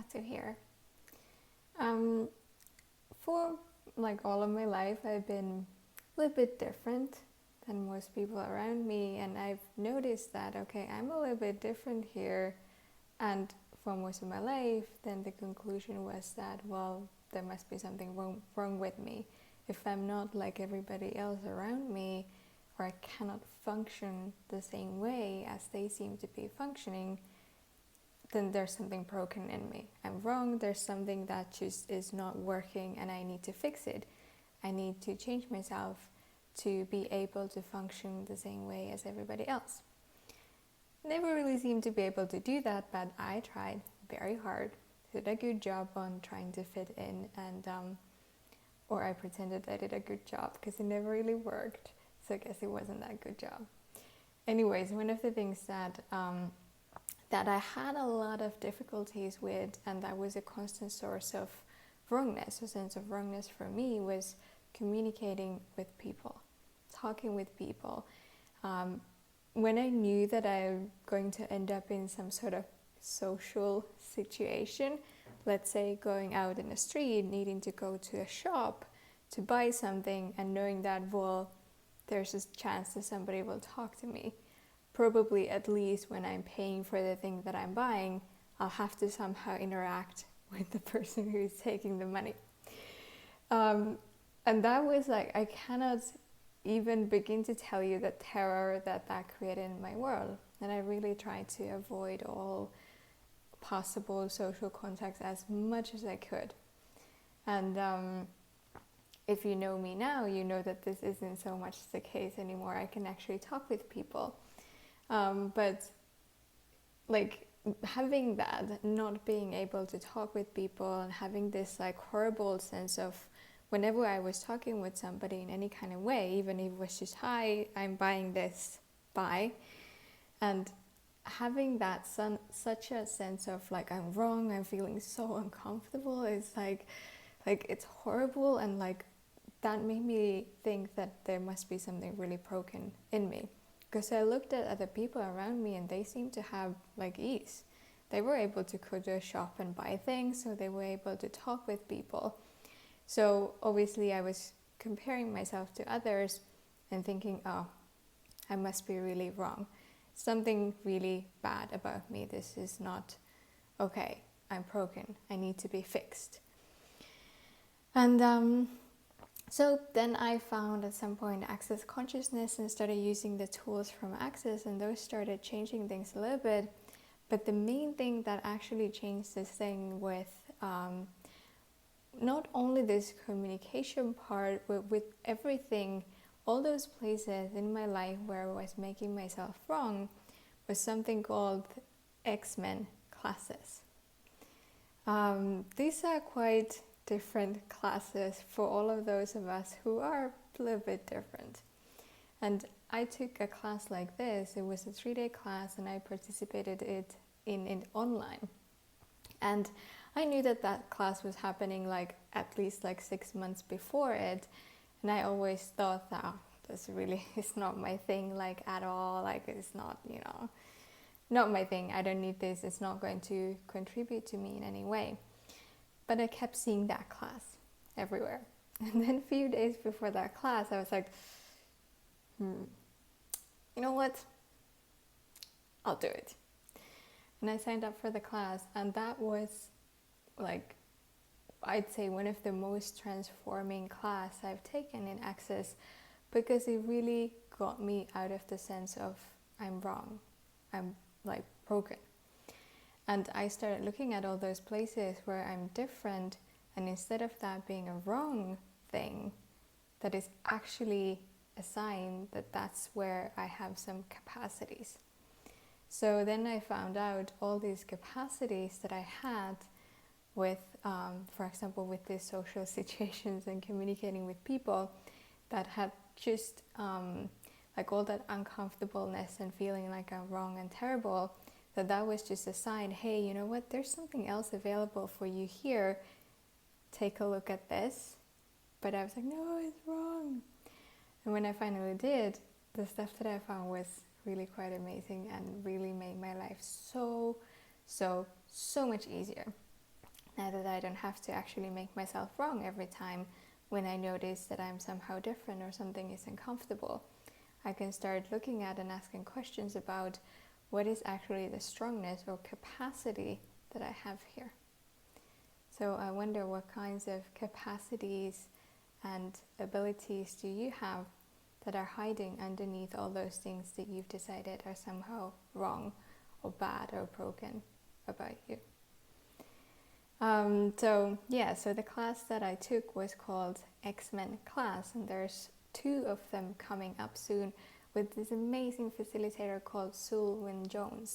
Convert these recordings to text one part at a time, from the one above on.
perspective here. For like all of my life, I've been a little bit different than most people around me, and I've noticed that, okay, I'm a little bit different here, and for most of my life, then the conclusion was that, well, there must be something wrong with me. If I'm not like everybody else around me, or I cannot function the same way as they seem to be functioning, then there's something broken in me. I'm wrong, there's something that just is not working and I need to fix it. I need to change myself to be able to function the same way as everybody else. Never really seemed to be able to do that, but I tried very hard, did a good job on trying to fit in, and or I pretended I did a good job because it never really worked, so I guess it wasn't that good job. Anyways, one of the things that I had a lot of difficulties with, and that was a constant source of wrongness, a sense of wrongness for me, was communicating with people, talking with people. When I knew that I'm going to end up in some sort of social situation, let's say going out in the street, needing to go to a shop to buy something, and knowing that, well, there's a chance that somebody will talk to me. Probably at least when I'm paying for the thing that I'm buying, I'll have to somehow interact with the person who is taking the money. And that was like, I cannot even begin to tell you the terror that created in my world. And I really tried to avoid all possible social contacts as much as I could. And if you know me now, you know that this isn't so much the case anymore. I can actually talk with people. But like having that, not being able to talk with people, and having this like horrible sense of, whenever I was talking with somebody in any kind of way, even if it was just, hi, I'm buying this, bye. And having that such a sense of like, I'm wrong, I'm feeling so uncomfortable, it's like it's horrible. And like that made me think that there must be something really broken in me. Because I looked at other people around me and they seemed to have like ease. They were able to go to a shop and buy things, so they were able to talk with people. So obviously I was comparing myself to others and thinking, oh, I must be really wrong. Something really bad about me. This is not okay. I'm broken. I need to be fixed. And so then I found at some point Access Consciousness and started using the tools from Access, and those started changing things a little bit. But the main thing that actually changed this thing with not only this communication part, but with everything, all those places in my life where I was making myself wrong, was something called X-Men classes. These are quite different classes for all of those of us who are a little bit different. And I took a class like this. It was a 3-day class, and I participated in it online. And I knew that class was happening like at least like 6 months before it, and I always thought that this really is not my thing, like at all. Like it's not, not my thing. I don't need this. It's not going to contribute to me in any way. But I kept seeing that class everywhere. And then a few days before that class, I was like, you know what? I'll do it. And I signed up for the class, and that was like, I'd say one of the most transforming class I've taken in Access, because it really got me out of the sense of I'm wrong, I'm like broken. And I started looking at all those places where I'm different, and instead of that being a wrong thing, that is actually a sign that that's where I have some capacities. So then I found out all these capacities that I had with, for example, with these social situations and communicating with people, that had just like all that uncomfortableness and feeling like I'm wrong and terrible, that was just a sign, hey, you know what, there's something else available for you here, take a look at this. But I was like, no, it's wrong. And when I finally did, the stuff that I found was really quite amazing and really made my life so much easier. now that I don't have to actually make myself wrong every time when I notice that I'm somehow different or something is uncomfortable. I can start looking at and asking questions about what is actually the strongness or capacity that I have here. So I wonder what kinds of capacities and abilities do you have that are hiding underneath all those things that you've decided are somehow wrong or bad or broken about you. So the class that I took was called X-Men class, and there's 2 of them coming up soon with this amazing facilitator called Satu Lindgren.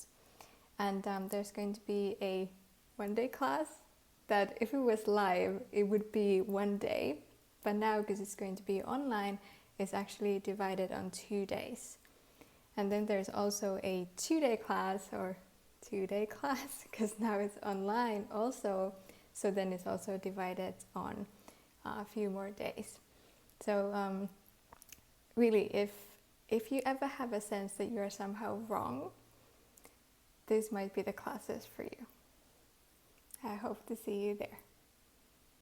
And there's going to be a one-day class that if it was live, it would be one day. But now, because it's going to be online, it's actually divided on 2 days. And then there's also a 2-day class, because now it's online also. So then it's also divided on a few more days. So really, if you ever have a sense that you're somehow wrong, this might be the classes for you. I hope to see you there.